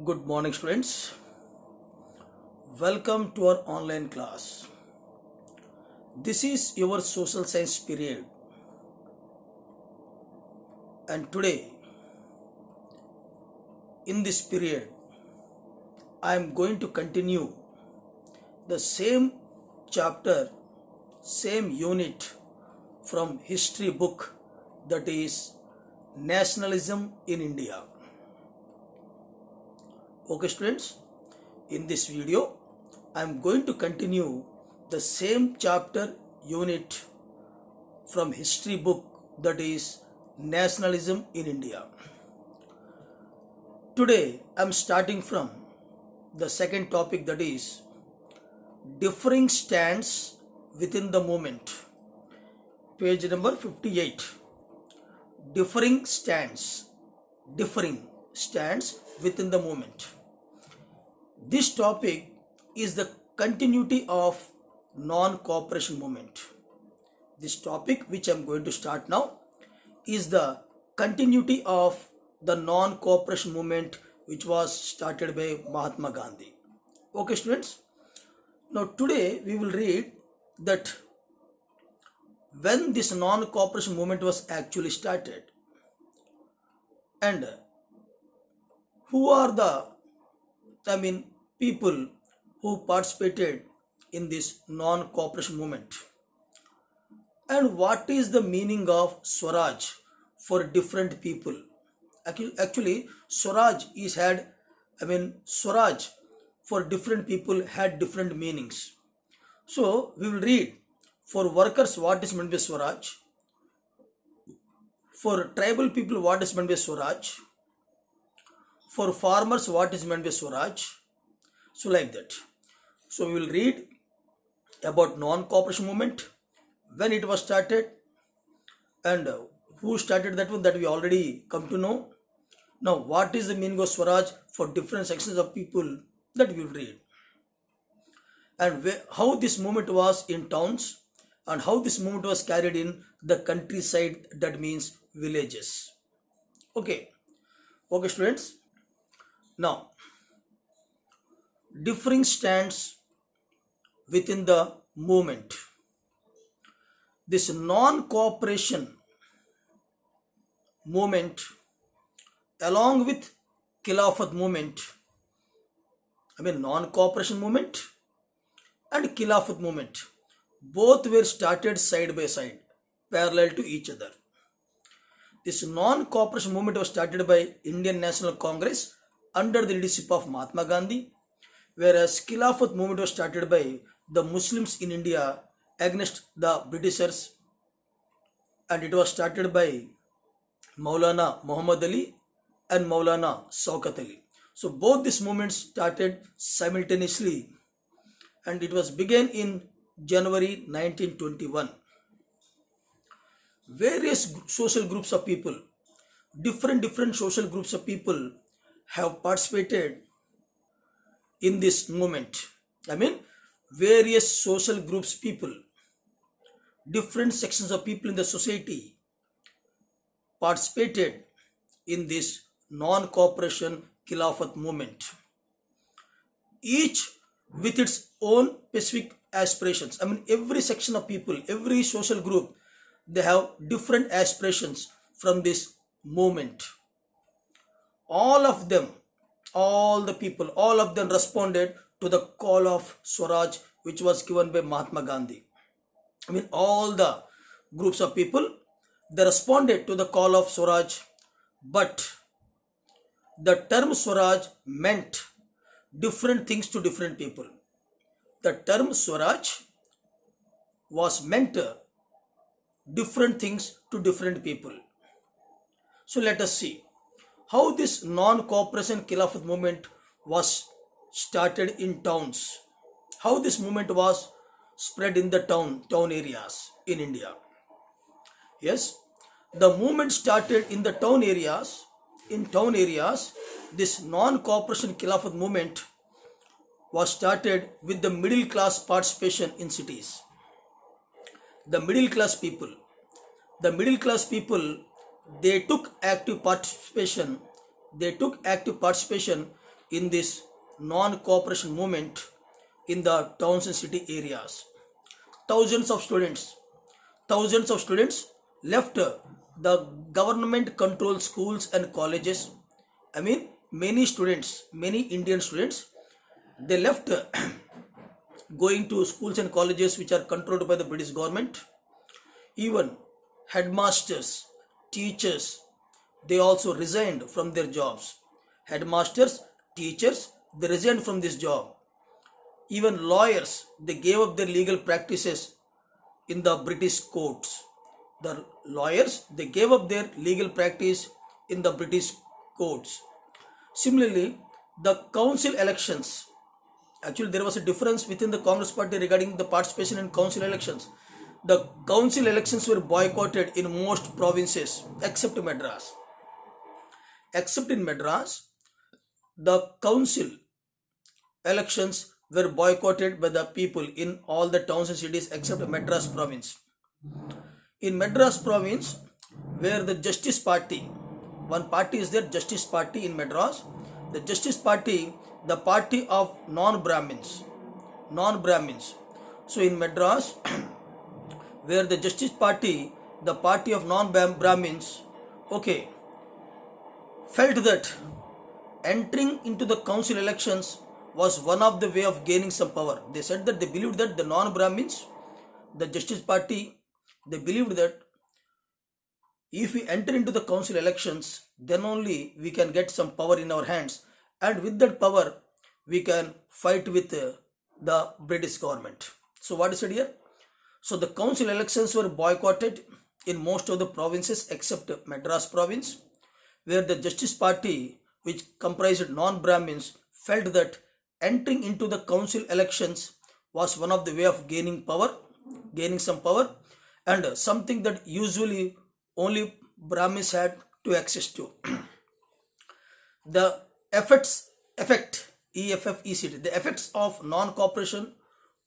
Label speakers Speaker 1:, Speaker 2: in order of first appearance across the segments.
Speaker 1: Good morning, students. Welcome to our online class. This is your social science period, and today, in this period, I am going to continue the same chapter, same unit from history book, that is Nationalism in India. Okay, students, in this video, I am going to continue the same chapter unit from history book, that is Nationalism in India. Today I am starting from the second topic, that is differing stands within the movement. Page number 58. Differing stands within the movement. This topic is the continuity of non-cooperation movement. This topic which I am going to start now is the continuity of the non-cooperation movement which was started by Mahatma Gandhi. Okay, students. Now today we will read that when this non-cooperation movement was actually started and who are the people who participated in this non-cooperation movement, and what is the meaning of Swaraj for different people. Actually Swaraj Swaraj for different people had different meanings. So we will read for workers what is meant by Swaraj, for tribal people what is meant by Swaraj, for farmers what is meant by Swaraj. So like that. So we will read about non-cooperation movement, when it was started, and who started that one, that we already come to know. Now what is the meaning of Swaraj for different sections of people, that we will read, and how this movement was in towns and how this movement was carried in the countryside, that means villages. Okay students. Now differing stands within the movement. This non-cooperation movement along with Khilafat movement, non-cooperation movement and Khilafat movement, both were started side by side, parallel to each other. This non-cooperation movement was started by Indian National Congress under the leadership of Mahatma Gandhi, whereas Khilafat movement was started by the Muslims in India against the Britishers, and it was started by Maulana Muhammad Ali and Maulana Shaukat Ali. So both these movements started simultaneously, and it was began in January 1921. Various social groups of people, different social groups of people have participated in this movement. Various social groups people, different sections of people in the society participated in this non-cooperation Khilafat movement, each with its own specific aspirations. Every section of people, every social group, they have different aspirations from this movement. All of them, all the people, all of them responded to the call of Swaraj which was given by Mahatma Gandhi. All the groups of people, they responded to the call of Swaraj, but the term Swaraj meant different things to different people. The term Swaraj was meant different things to different people. So let us see how this non-cooperation Khilafat movement was started in towns, how this movement was spread in the town areas in India. Yes, the movement started in the town areas. In town areas, this non-cooperation Khilafat movement was started with the middle class participation in cities. The middle class people, they took active participation in this non-cooperation movement in the towns and city areas. Thousands of students, thousands of students left the government controlled schools and colleges. I mean, many students, many Indian students, they left going to schools and colleges which are controlled by the British government. Even headmasters, teachers, they also resigned from their jobs. Headmasters, teachers, they resigned from this job. Even lawyers, they gave up their legal practices in the British courts. The lawyers, they gave up their legal practice in the British courts. Similarly, the council elections, actually there was a difference within the Congress party regarding the participation in council elections. The council elections were boycotted in most provinces except Madras. Except in Madras, the council elections were boycotted by the people in all the towns and cities except Madras province. In Madras province, where the Justice Party, one party is there, Justice Party in Madras, the Justice Party, the party of non-Brahmins. So in Madras, where the Justice Party, the party of non-Brahmins, okay, felt that entering into the council elections was one of the way of gaining some power. They said that they believed that the non-Brahmins, the Justice Party, they believed that if we enter into the council elections, then only we can get some power in our hands, and with that power we can fight with the British government. So what is it here? So the council elections were boycotted in most of the provinces except Madras province, where the Justice Party, which comprised non-Brahmins, felt that entering into the council elections was one of the way of gaining some power, and something that usually only Brahmins had to access to. The the effects of non-cooperation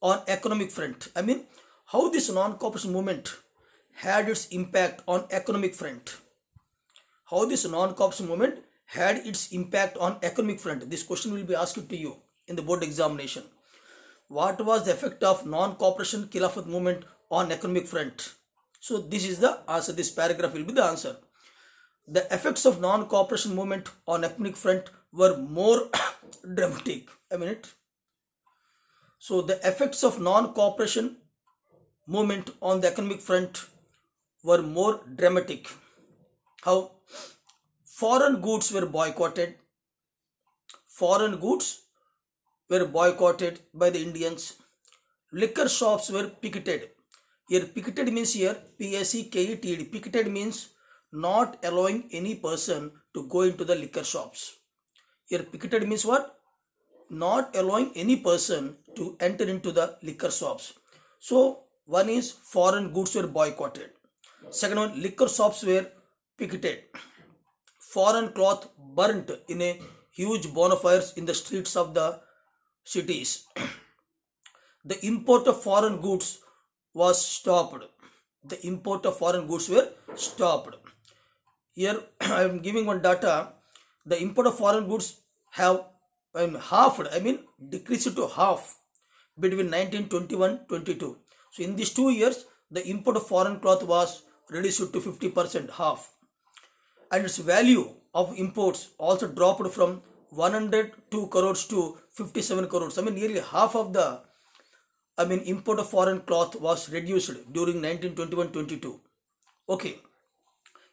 Speaker 1: on economic front. I mean, how this non-cooperation movement had its impact on economic front. How this non-cooperation movement had its impact on economic front. This question will be asked to you in the board examination. What was the effect of non-cooperation Khilafat movement on economic front? So this is the answer. This paragraph will be the answer. The effects of non-cooperation movement on economic front were more dramatic. A minute. So the effects of non-cooperation movement on the economic front were more dramatic. How? Foreign goods were boycotted. Foreign goods were boycotted by the Indians. Liquor shops were picketed. Here picketed means here P-A-C-K-E-T-E-D. Picketed means not allowing any person to go into the liquor shops. Here picketed means what? Not allowing any person to enter into the liquor shops. So one is foreign goods were boycotted. Second one, liquor shops were picketed. Foreign cloth burnt in a huge bonfires in the streets of the cities. The import of foreign goods was stopped. The import of foreign goods were stopped. Here I am giving one data. The import of foreign goods have decreased to half between 1921-22. So in these 2 years, the import of foreign cloth was reduced to 50%, half, and its value of imports also dropped from 102 crores to 57 crores. Nearly half of the import of foreign cloth was reduced during 1921-22. Okay.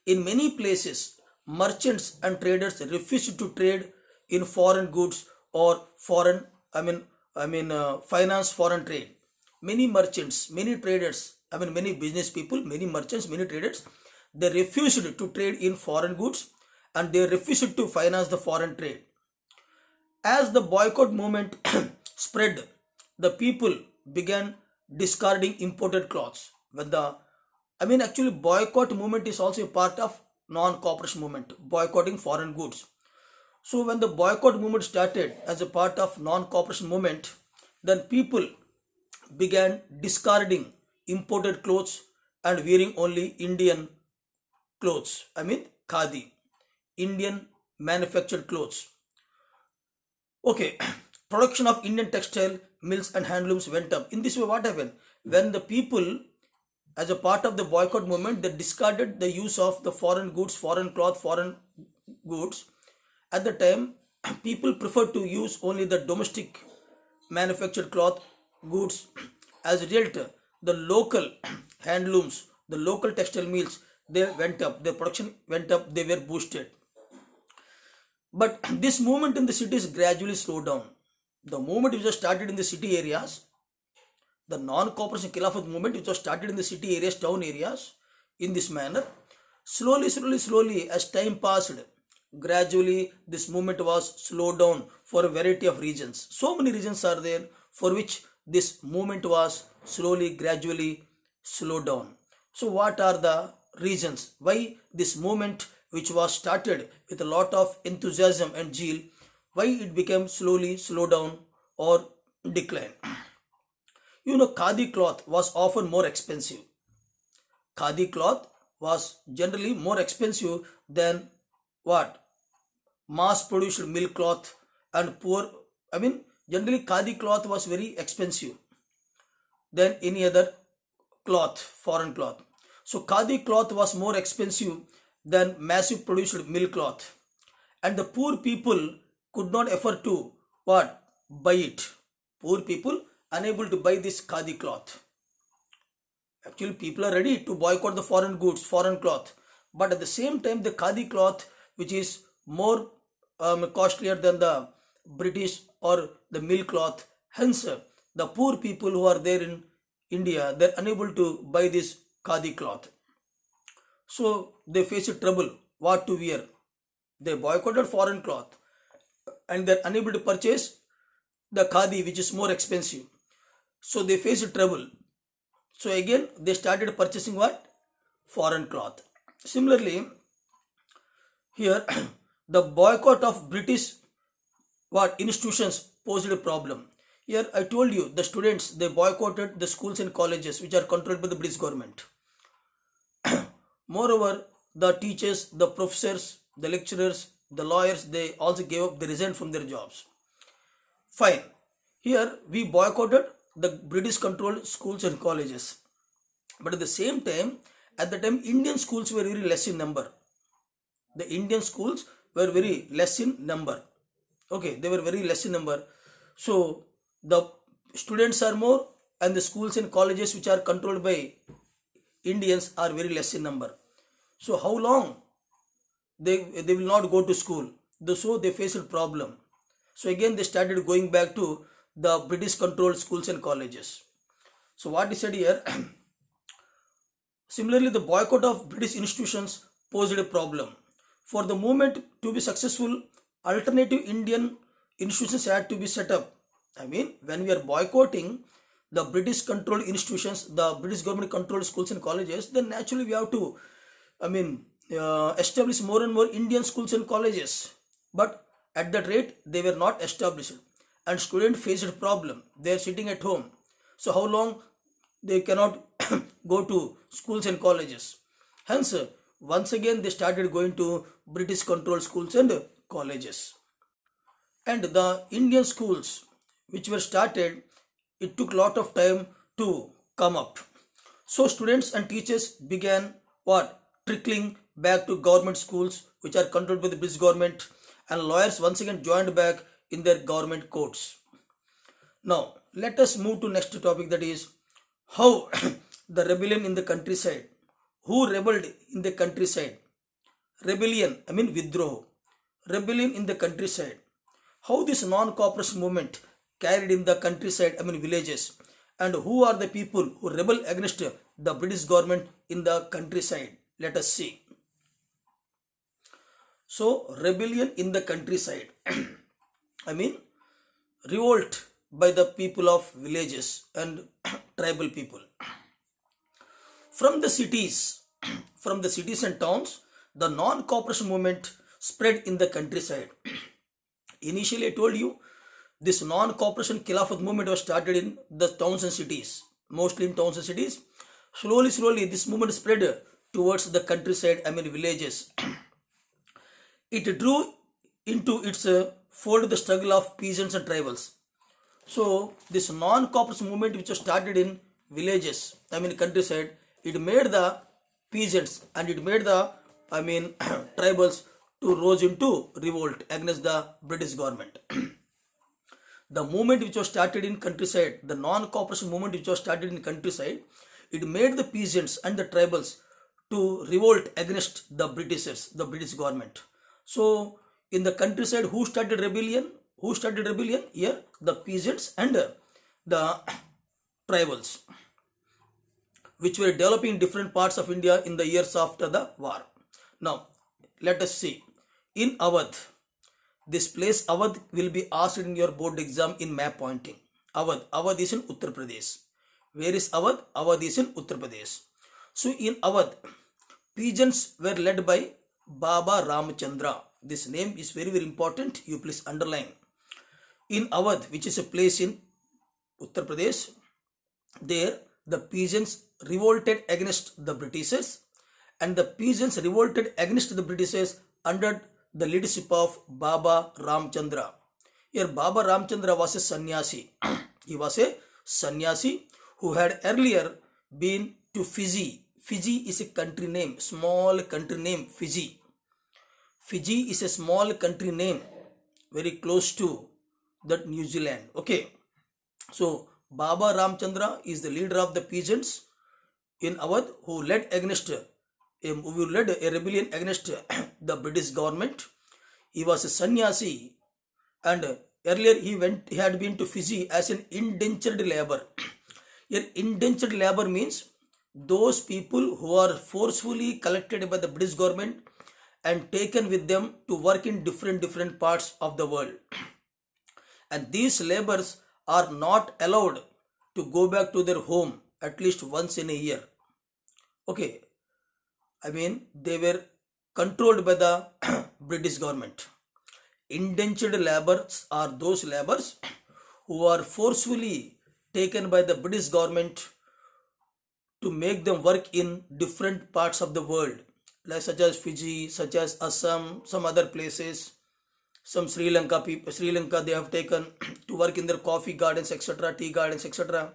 Speaker 1: In many places, merchants and traders refused to trade in foreign goods or finance foreign trade. Many merchants, many traders, many business people, many merchants, many traders, they refused to trade in foreign goods and they refused to finance the foreign trade. As the boycott movement spread, the people began discarding imported clothes. When the boycott movement is also a part of non-cooperation movement, boycotting foreign goods. So when the boycott movement started as a part of non-cooperation movement, then people began discarding imported clothes and wearing only Indian clothes. Khadi, Indian manufactured clothes. Okay, production of Indian textile mills and handlooms went up. In this way, what happened? When the people, as a part of the boycott movement, they discarded the use of the foreign goods, foreign cloth, foreign goods. At the time, people preferred to use only the domestic manufactured cloth goods. As a result, the local handlooms, the local textile mills, they went up, their production went up, they were boosted. But this movement in the cities gradually slowed down. The movement which was started in the city areas, the non-cooperation Khilafat movement which was started in the city areas, town areas, in this manner, slowly, as time passed, gradually this movement was slowed down for a variety of reasons. So many reasons are there for which this movement was slowly, gradually slowed down. So what are the reasons why this movement, which was started with a lot of enthusiasm and zeal, why it became slowly slow down or decline? Khadi cloth was often more expensive. Khadi cloth was generally more expensive than what? Mass produced milk cloth and poor. I mean, generally, Khadi cloth was very expensive than any other cloth, foreign cloth. So, Khadi cloth was more expensive than massive produced milk cloth, and the poor people could not afford to what? Buy it. Poor people unable to buy this Khadi cloth. Actually, people are ready to boycott the foreign goods, foreign cloth, but at the same time, the Khadi cloth, which is more costlier than the British or the milk cloth, hence the poor people who are there in India, they're unable to buy this Khadi cloth. So they face trouble what to wear. They boycotted foreign cloth and they're unable to purchase the Khadi, which is more expensive. So they face trouble. So again, they started purchasing what? Foreign cloth. Similarly, here the boycott of British what institutions posed a problem. Here I told you the students they boycotted the schools and colleges which are controlled by the British government. Moreover, the teachers, the professors, the lecturers, the lawyers, they also gave up, they resigned from their jobs. Fine. Here we boycotted the British controlled schools and colleges. But at the same time, at the time, Indian schools were very less in number. The Indian schools were very less in number. Okay, they were very less in number. So the students are more and the schools and colleges which are controlled by Indians are very less in number. So how long they will not go to school? So they face a problem. So again they started going back to the British controlled schools and colleges. So what is said here? Similarly, the boycott of British institutions posed a problem. For the movement to be successful, alternative Indian institutions had to be set up. I mean, when we are boycotting the British controlled institutions, the British government controlled schools and colleges, then naturally we have to, establish more and more Indian schools and colleges. But at that rate, they were not established, and students faced a problem. They are sitting at home. So how long they cannot go to schools and colleges? Hence, once again they started going to British controlled schools and colleges. And the Indian schools which were started, it took lot of time to come up. So students and teachers began what? Trickling back to government schools which are controlled by the British government, and lawyers once again joined back in their government courts. Now let us move to next topic, that is how the rebellion in the countryside. Who rebelled in the countryside? Rebellion, I mean Vidroh. Rebellion in the countryside. How this non-cooperation movement carried in the countryside, I mean villages, and who are the people who rebel against the British government in the countryside? Let us see. So rebellion in the countryside. I mean revolt by the people of villages and tribal people. From the cities, from the cities and towns, the non-cooperation movement spread in the countryside. Initially, I told you this non-cooperation Khilafat movement was started in the towns and cities, mostly in towns and cities. Slowly, this movement spread towards the countryside, I mean villages. It drew into its followed the struggle of peasants and tribals. So this non-corporate movement, which was started in villages, countryside, it made the peasants and it made the tribals to rose into revolt against the British government. The movement which was started in countryside, the non-cooperation movement which was started in countryside, it made the peasants and the tribals to revolt against the Britishers, the British government. So in the countryside, who started rebellion? Who started rebellion? Here, the peasants and the tribals, which were developing in different parts of India in the years after the war. Now, let us see. In Awadh, this place Awadh will be asked in your board exam in map pointing. Awadh. Awadh is in Uttar Pradesh. Where is Awadh? Awadh is in Uttar Pradesh. So in Awadh, peasants were led by Baba Ramchandra. This name is very, very important. You please underline. In Awadh, which is a place in Uttar Pradesh, there the peasants revolted against the Britishers, and the peasants revolted against the Britishers under the leadership of Baba Ramchandra. Here Baba Ramchandra was a sannyasi. He was a sannyasi who had earlier been to Fiji. Fiji is a country name, small country name, Fiji. Fiji is a small country name, very close to that New Zealand. Okay. So Baba Ramchandra is the leader of the peasants in Awadh who led a rebellion against the British government. He was a sannyasi, and earlier he had been to Fiji as an indentured labor. Here indentured labor means those people who are forcefully collected by the British government and taken with them to work in different parts of the world. And these laborers are not allowed to go back to their home at least once in a year. Okay, they were controlled by the British government. Indentured laborers are those laborers who are forcefully taken by the British government to make them work in different parts of the world, like such as Fiji, such as Assam, some other places, some Sri Lanka people. Sri Lanka they have taken to work in their coffee gardens, etc., tea gardens, etc.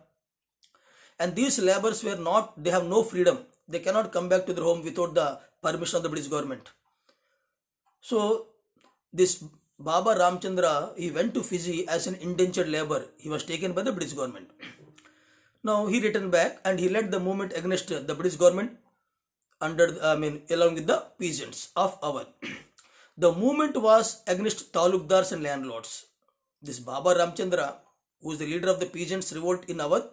Speaker 1: And these laborers they have no freedom. They cannot come back to their home without the permission of the British government. So this Baba Ramchandra, he went to Fiji as an indentured laborer. He was taken by the British government. Now he returned back and he led the movement against the British government along with the peasants of Awadh. The movement was against talukdars and landlords. This Baba Ramchandra, who is the leader of the peasants revolt in Awadh,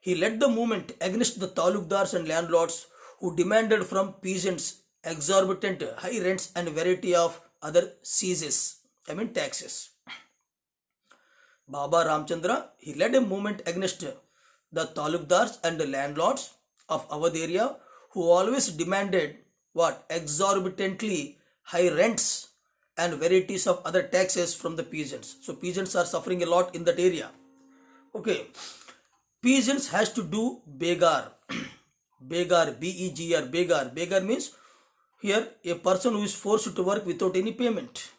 Speaker 1: he led the movement against the talukdars and landlords who demanded from peasants exorbitant high rents and variety of other seizes, taxes. Baba Ramchandra, he led a movement against the talukdars and the landlords of Awadh area who always demanded exorbitantly high rents and varieties of other taxes from the peasants. So peasants are suffering a lot in that area. Okay. Peasants has to do begar. Begar, B-E-G-R, begar. Begar means here a person who is forced to work without any payment.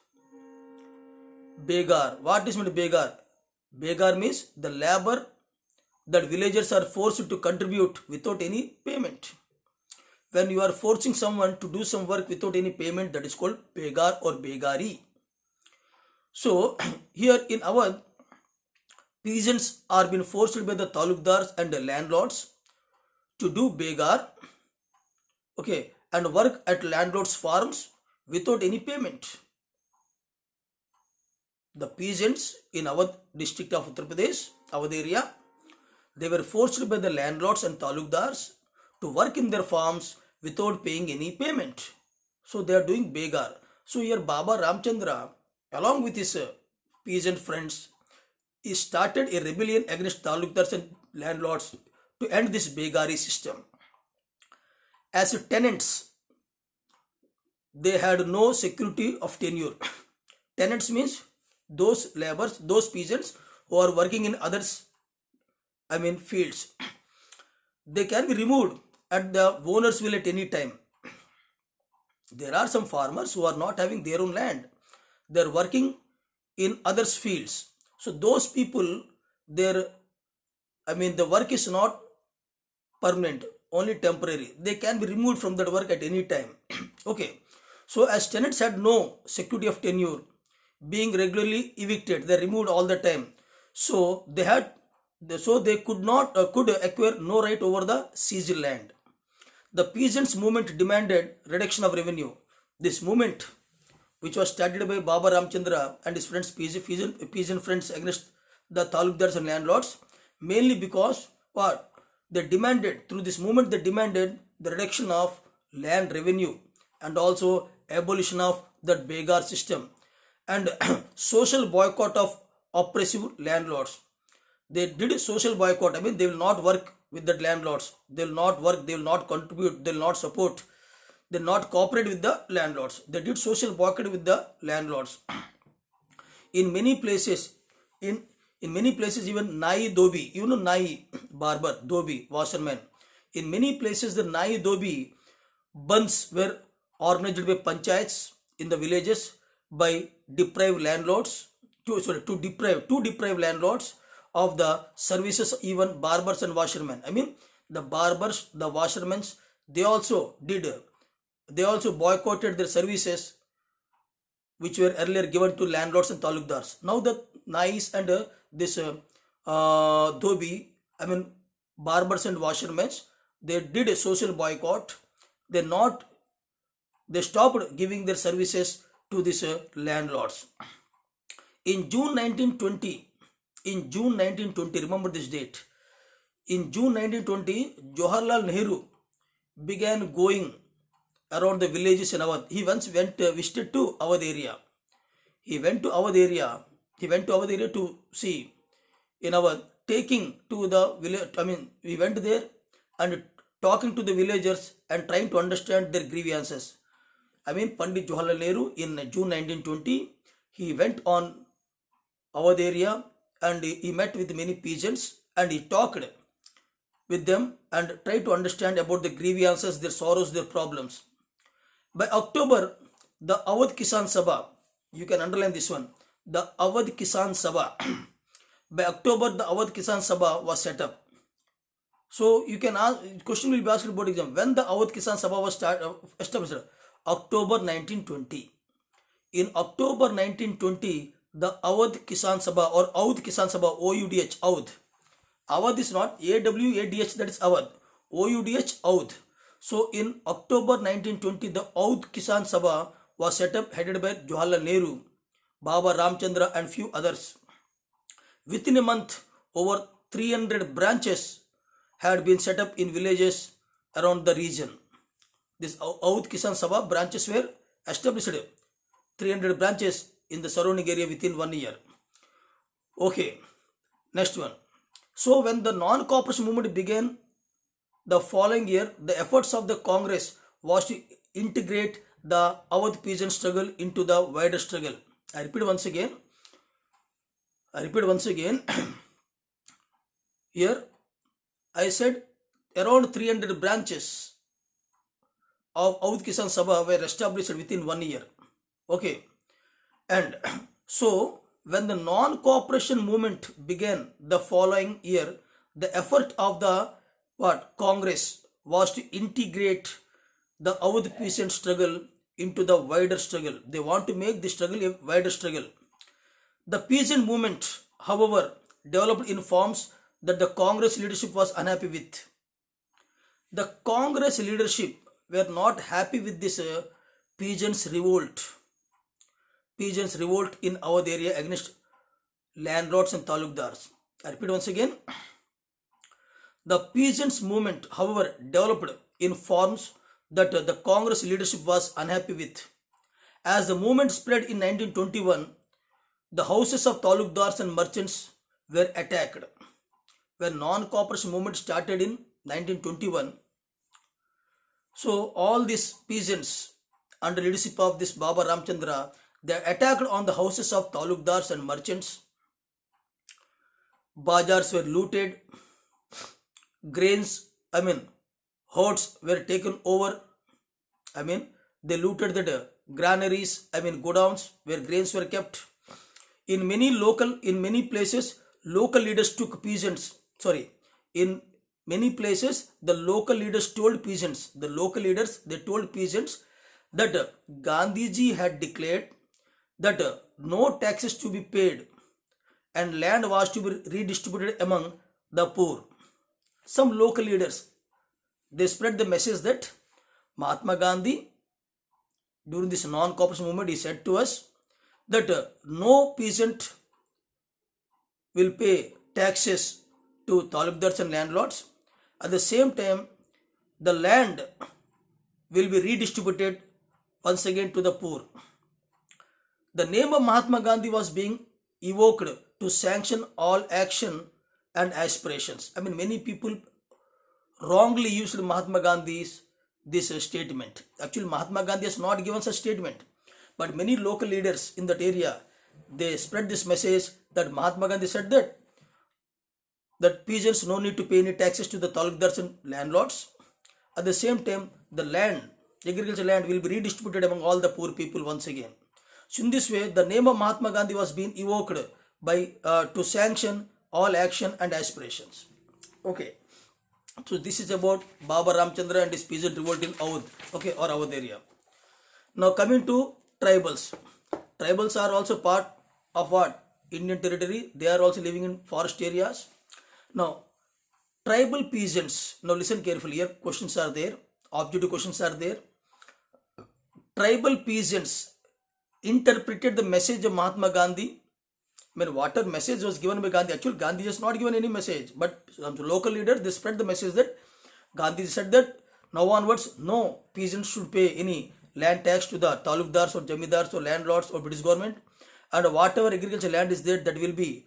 Speaker 1: Begar. What is meant begar? Begar means the labor that villagers are forced to contribute without any payment. When you are forcing someone to do some work without any payment, that is called begar or begari. So here in Awadh, peasants are being forced by the talukdars and the landlords to do begar, okay, and work at landlords' farms without any payment. The peasants in Awadh district of Uttar Pradesh, Awadh area, they were forced by the landlords and talukdars to work in their farms without paying any payment. So they are doing begar. So here Baba Ramchandra, along with his peasant friends, he started a rebellion against talukdars and landlords to end this begari system. As tenants, they had no security of tenure. Tenants means those laborers, those peasants who are working in others, fields. They can be removed at the owner's will at any time. There are some farmers who are not having their own land. They are working in others fields. So those people, their, I mean, the work is not permanent, only temporary. They can be removed from that work at any time. Okay. So as tenants had no security of tenure, being regularly evicted, they removed all the time. So they had, so they could not could acquire no right over the seized land. The peasants movement demanded reduction of revenue. This movement, which was started by Baba Ramchandra and his friends, peasant friends, against the talukdars and landlords, mainly because what they demanded, through this movement they demanded the reduction of land revenue and also abolition of that Begar system and social boycott of oppressive landlords. They did a social boycott. I mean, they will not work with the landlords. They will not work. They will not contribute. They will not support. They will not cooperate with the landlords. They did social boycott with the landlords. In many places, in many places, even Nai Dobi, you know Nai barber, Dobi washerman. In many places, the Nai Dobi bunds were organized by panchayats in the villages by deprived landlords to deprive landlords of the services, even barbers and washermen. I mean, the barbers, the washermen, they also did, they also boycotted their services which were earlier given to landlords and talukdars. Now the Nais and this Dhobi, I mean, barbers and washermen, they did a social boycott. They not, they stopped giving their services to these landlords. In June 1920, remember this date. In June 1920, Jawaharlal Nehru began going around the villages in Awadh. He once went visited to Awadh area. He went to Awadh area. He went to Awadh area to see in Awadh, taking to the village. I mean, we went there and talking to the villagers and trying to understand their grievances. I mean, Pandit Jawaharlal Nehru in June 1920, he went on Awadh area and he met with many peasants and he talked with them and tried to understand about the grievances, their sorrows, their problems. By October, the Awadh Kisan Sabha, you can underline this one, the Awadh Kisan Sabha. By October, the Awadh Kisan Sabha was set up. So you can ask, question will be asked about exam. When the Awadh Kisan Sabha was established? October 1920. In October 1920, the Awadh Kisan Sabha or Awadh Kisan Sabha, OUDH, Awadh. Awadh is not AWADH, that is Awadh. OUDH, Awadh. So in October 1920, the Awadh Kisan Sabha was set up, headed by Jawaharlal Nehru, Baba Ramchandra and few others. Within a month, over 300 branches had been set up in villages around the region. This Awadh Kisan Sabha branches were established, 300 branches in the surrounding area within 1 year. Okay, next one. So when the non-cooperation movement began the following year, the efforts of the Congress was to integrate the Awadh peasant struggle into the wider struggle. I repeat once again. Here I said around 300 branches of Awadh Kisan Sabha were established within 1 year. Okay. And so when the non-cooperation movement began the following year, the effort of the Congress was to integrate the Awadh peasant struggle into the wider struggle. They want to make the struggle a wider struggle. The peasant movement, however, developed in forms that the Congress leadership was unhappy with. The Congress leadership were not happy with this peasants' revolt in our area against landlords and talukdars. I repeat once again. The peasants' movement, however, developed in forms that the Congress leadership was unhappy with. As the movement spread in 1921, the houses of talukdars and merchants were attacked. When non-cooperation movement started in 1921, so all these peasants under leadership of this Baba Ramchandra, they attacked on the houses of talukdars and merchants. Bazars were looted. Grains, hordes were taken over. They looted the granaries, godowns where grains were kept. In many places, local leaders took peasants. Sorry, in many places, the local leaders told peasants. The local leaders they told peasants that Gandhiji had declared that no taxes to be paid and land was to be redistributed among the poor. Some local leaders they spread the message that Mahatma Gandhi during this non-cooperation movement he said to us that no peasant will pay taxes to talukdars and landlords. At the same time, the land will be redistributed once again to the poor. The name of Mahatma Gandhi was being evoked to sanction all action and aspirations. I mean, many people wrongly used Mahatma Gandhi's this statement. Actually, Mahatma Gandhi has not given such statement, but many local leaders in that area they spread this message that Mahatma Gandhi said that peasants no need to pay any taxes to the talukdars and landlords. At the same time, the land, agricultural land, will be redistributed among all the poor people once again. So in this way, the name of Mahatma Gandhi was being evoked by to sanction all action and aspirations. Okay. So this is about Baba Ramchandra and his peasant revolt in Awadh, okay, or Awadh area. Now coming to tribals. Tribals are also part of what? Indian territory. They are also living in forest areas. Now, tribal peasants. Now listen carefully. Here questions are there. Objective questions are there. Tribal peasants interpreted the message of Mahatma Gandhi. I mean, what message was given by Gandhi? Actually, Gandhi has not given any message, but some local leaders they spread the message that Gandhi said that now onwards, no peasants should pay any land tax to the talukdars or jamidars or landlords or British government, and whatever agricultural land is there, that will be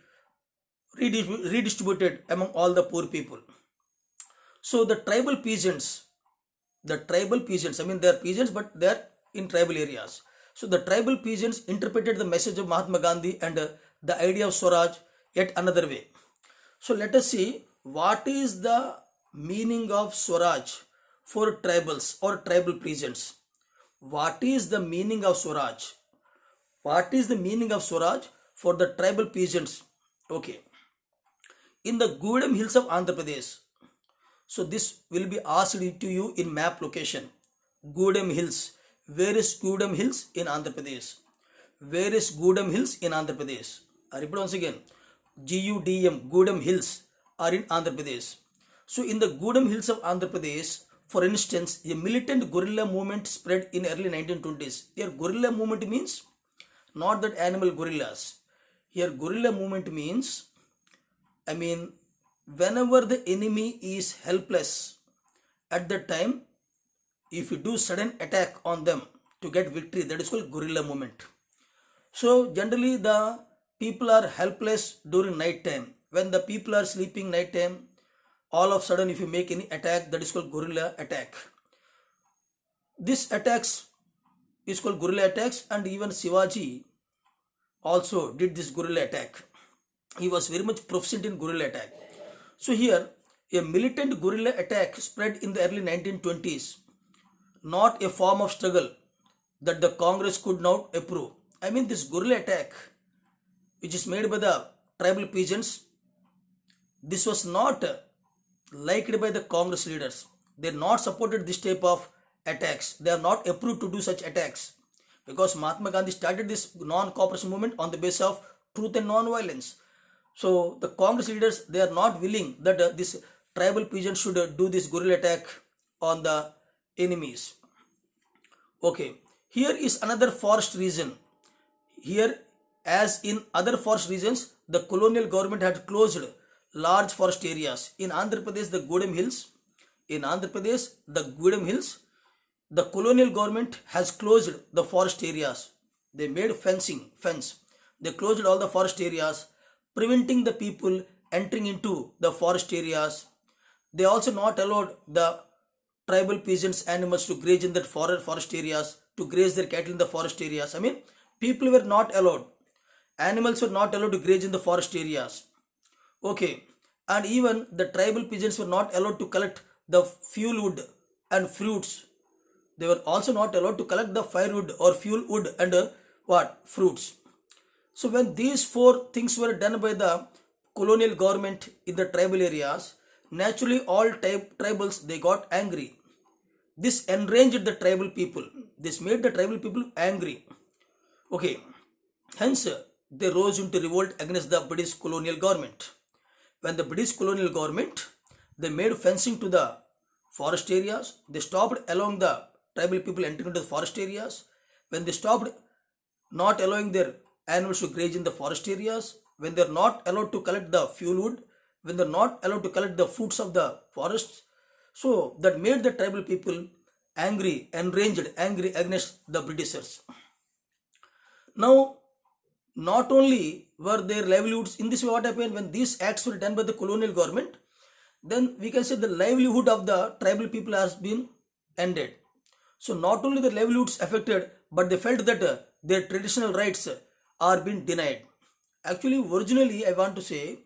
Speaker 1: redistributed among all the poor people. So the tribal peasants, I mean, they are peasants, but they are in tribal areas. So the tribal peasants interpreted the message of Mahatma Gandhi and the idea of Swaraj yet another way. So let us see what is the meaning of Swaraj for tribals or tribal peasants. What is the meaning of Swaraj? What is the meaning of Swaraj for the tribal peasants? Okay. In the Gudem hills of Andhra Pradesh. So this will be asked to you in map location. Gudem hills. Where is Gudem hills in Andhra Pradesh? Where is Gudem hills in Andhra Pradesh? I repeat once again. GUDM, Gudem hills are in Andhra Pradesh. So in the Gudem hills of Andhra Pradesh, for instance, a militant guerrilla movement spread in early 1920s. Here guerrilla movement means not that animal gorillas. Here guerrilla movement means, I mean, whenever the enemy is helpless, at that time, if you do sudden attack on them to get victory, that is called guerrilla movement. So generally the people are helpless during night time. When the people are sleeping night time, all of a sudden if you make any attack, that is called guerrilla attack. This attacks is called guerrilla attacks, and even Shivaji also did this guerrilla attack. He was very much proficient in guerrilla attack. So here a militant guerrilla attack spread in the early 1920s, not a form of struggle that the Congress could not approve. I mean, this guerrilla attack which is made by the tribal peasants, this was not liked by the Congress leaders. They not supported this type of attacks. They are not approved to do such attacks because Mahatma Gandhi started this non-cooperation movement on the basis of truth and non-violence. So the Congress leaders they are not willing that this tribal peasants should do this guerrilla attack on the enemies. Okay, here is another forest region. Here, as in other forest regions, the colonial government had closed large forest areas. In Andhra Pradesh, the Gudem Hills. In Andhra Pradesh, the Gudem Hills, the colonial government has closed the forest areas. They made fence. They closed all the forest areas, preventing the people entering into the forest areas. They also not allowed the tribal peasants animals to graze in that forest areas, to graze their cattle in the forest areas. I mean, people were not allowed. Animals were not allowed to graze in the forest areas. Okay, and even the tribal peasants were not allowed to collect the fuel wood and fruits. They were also not allowed to collect the firewood or fuel wood and fruits. So when these four things were done by the colonial government in the tribal areas, naturally all tribals they got angry. This enraged the tribal people. This made the tribal people angry. Okay, hence they rose into revolt against the British colonial government. When the British colonial government they made fencing to the forest areas, they stopped allowing the tribal people entering into the forest areas. When they stopped not allowing their animals to graze in the forest areas, when they're not allowed to collect the fuel wood, when they're not allowed to collect the fruits of the forests, so that made the tribal people angry, enraged, angry against the Britishers. Now, not only were their livelihoods in this way, what happened when these acts were done by the colonial government, then we can say the livelihood of the tribal people has been ended. So not only their livelihoods affected, but they felt that their traditional rights are being denied. Actually, originally, I want to say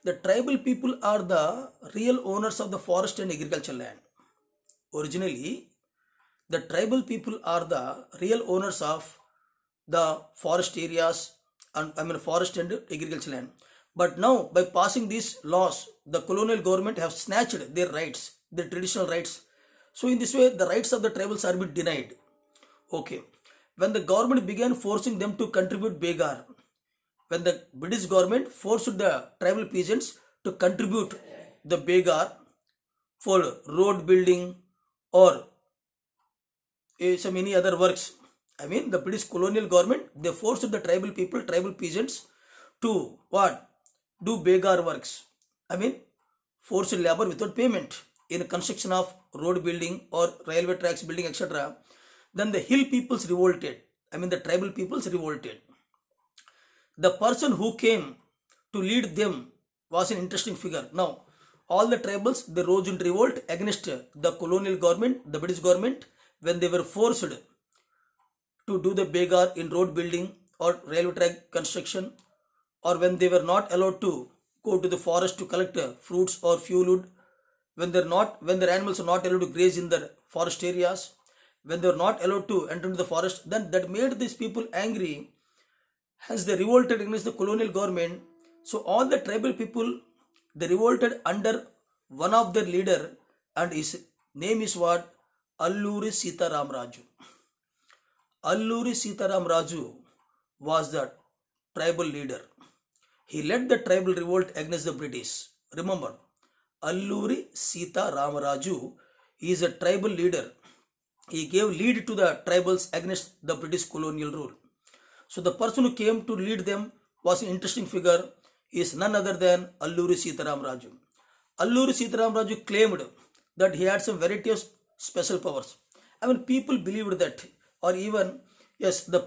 Speaker 1: the tribal people are the real owners of the forest and agricultural land. Originally, the tribal people are the real owners of the forest areas and forest and agricultural land. But now, by passing these laws, the colonial government have snatched their rights, their traditional rights. So in this way, the rights of the tribals are being denied. Okay. When the government began forcing them to contribute Begar, when the British government forced the tribal peasants to contribute the Begar for road building or some any other works. I mean, the British colonial government they forced the tribal people, tribal peasants, to what do Begar works. I mean, forced labor without payment in construction of road building or railway tracks building, etc. Then the hill peoples revolted. I mean, the tribal peoples revolted. The person who came to lead them was an interesting figure. Now, all the tribals they rose in revolt against the colonial government, the British government, when they were forced to do the Begar in road building or railway track construction, or when they were not allowed to go to the forest to collect fruits or fuel wood, when their animals are not allowed to graze in the forest areas, when they were not allowed to enter into the forest, then that made these people angry. Hence they revolted against the colonial government. So all the tribal people they revolted under one of their leader, and his name is what? Alluri Sitaram Raju. Alluri Sitaram Raju was the tribal leader. He led the tribal revolt against the British. Remember, Alluri Sita Ramaraju is a tribal leader. He gave lead to the tribals against the British colonial rule. So the person who came to lead them was an interesting figure. He is none other than Alluri Sitaram Raju. Alluri Sitaram Raju claimed that he had some variety of special powers. I mean, people believed that, or even yes, the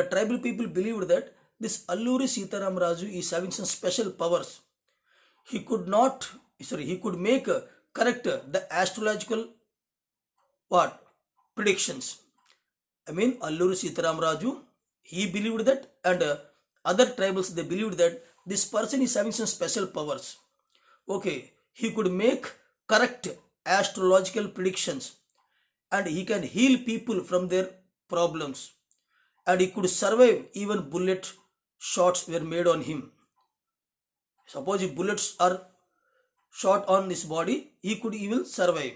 Speaker 1: tribal people believed that this Alluri Sitaram Raju is having some special powers. He could not, he could make correct the astrological what predictions. I mean, Alluri Sitaram Raju, he believed that, and other tribals they believed that this person is having some special powers. Okay, he could make correct astrological predictions, and he can heal people from their problems, and he could survive even bullet shots were made on him. Suppose if bullets are shot on his body, he could even survive.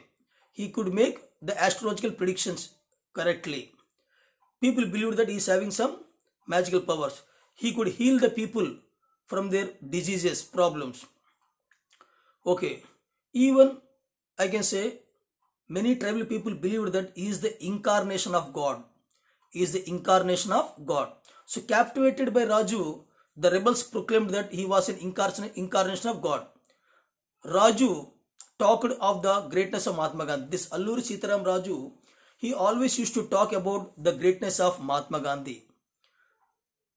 Speaker 1: He could make the astrological predictions correctly. People believed that he is having some magical powers. He could heal the people from their diseases, problems. Okay, even I can say many tribal people believed that he is the incarnation of God. He is the incarnation of God. So, captivated by Raju, the rebels proclaimed that he was an incarnation of God. Raju talked of the greatness of Mahatma Gandhi. This Alluri Sitaram Raju, he always used to talk about the greatness of Mahatma Gandhi.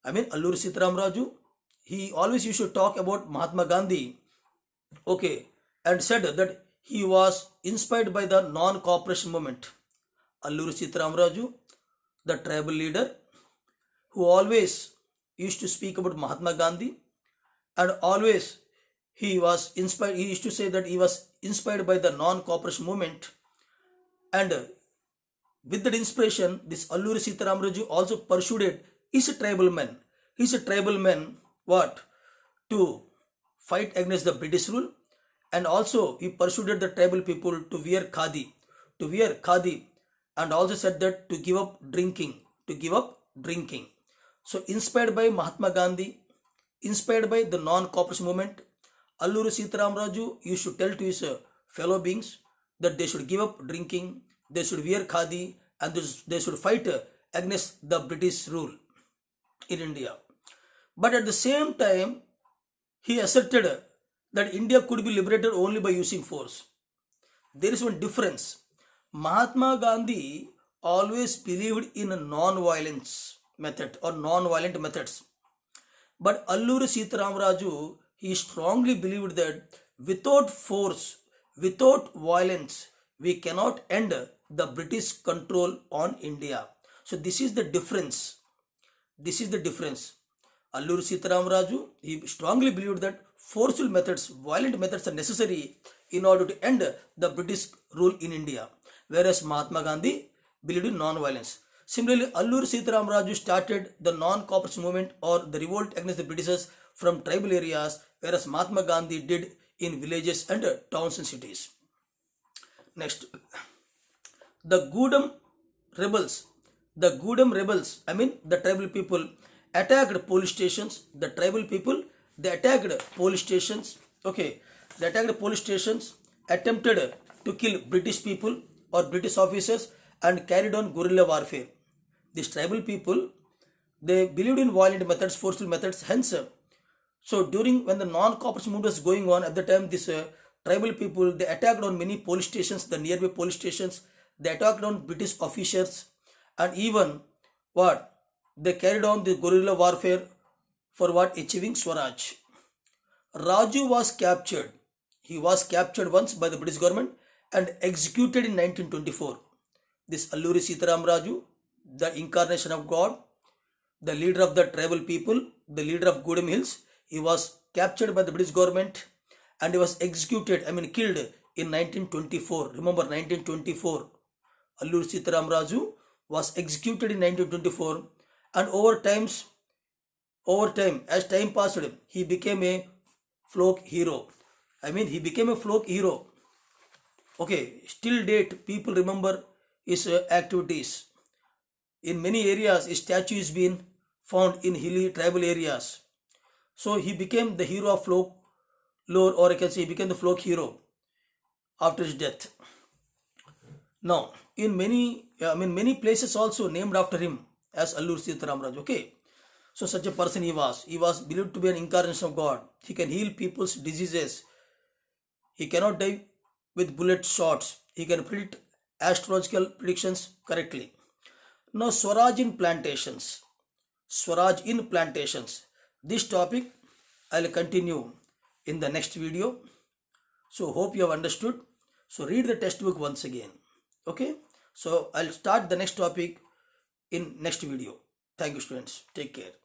Speaker 1: I mean, Alluri Sitaram Raju, he always used to talk about Mahatma Gandhi. Okay, and said that he was inspired by the non-cooperation movement. Alluri Sitaram Raju, the tribal leader, who always used to speak about Mahatma Gandhi, and always he was inspired. He used to say that he was inspired by the non-cooperation movement, and with that inspiration, this Alluri Sitaram Raju also pursued his tribal men He's a tribal man, what? To fight against the British rule, and also he persuaded the tribal people to wear khadi, and also said that to give up drinking. So inspired by Mahatma Gandhi, inspired by the non-cooperation movement, Alluri Sitaram Raju used to tell to his fellow beings that they should give up drinking, they should wear khadi, and they should fight against the British rule in India. But at the same time, he asserted that India could be liberated only by using force. There is one difference. Mahatma Gandhi always believed in a non-violence method or non-violent methods. But Alluri Sitaram Raju, he strongly believed that without force, without violence, we cannot end the British control on India. So this is the difference. This is the difference. Alluri Sitaram Raju, he strongly believed that forceful methods, violent methods are necessary in order to end the British rule in India, whereas Mahatma Gandhi believed in non-violence. Similarly, Alluri Sitaram Raju started the non-cooperation movement or the revolt against the Britishers from tribal areas, whereas Mahatma Gandhi did in villages and towns and cities. Next, the Gudam rebels, I mean the tribal people attacked police stations. The tribal people, they attacked police stations. Okay, they attacked police stations, attempted to kill British people or British officers, and carried on guerrilla warfare. These tribal people, they believed in violent methods, forceful methods. Hence, so during when the non-cooperation movement was going on at the time, this tribal people, they attacked on many police stations, the nearby police stations. They attacked on British officers, and even what, they carried on the guerrilla warfare for what, achieving Swaraj. Raju was captured. He was captured once by the British government and executed in 1924. This Alluri Sitaram Raju, the incarnation of God, the leader of the tribal people, the leader of Gudam Hills, he was captured by the British government and he was executed, killed in 1924. Remember 1924. Alluri Sitaram Raju was executed in 1924, and over time, as time passed, he became a folk hero. He became a folk hero. Okay, still date, people remember his activities. In many areas, his statue is being found in hilly tribal areas. So he became the hero of folk lore, or I can say he became the folk hero after his death. Now, in many places also named after him as Alluri Sitaram Raju. Okay, so such a person he was. He was believed to be an incarnation of God. He can heal people's diseases. He cannot die with bullet shots. He can predict astrological predictions correctly. Now, Swaraj in plantations. Swaraj in plantations. This topic I will continue in the next video. So, hope you have understood. So, read the textbook once again. Okay. So, I'll start the next topic in next video. Thank you, students. Take care.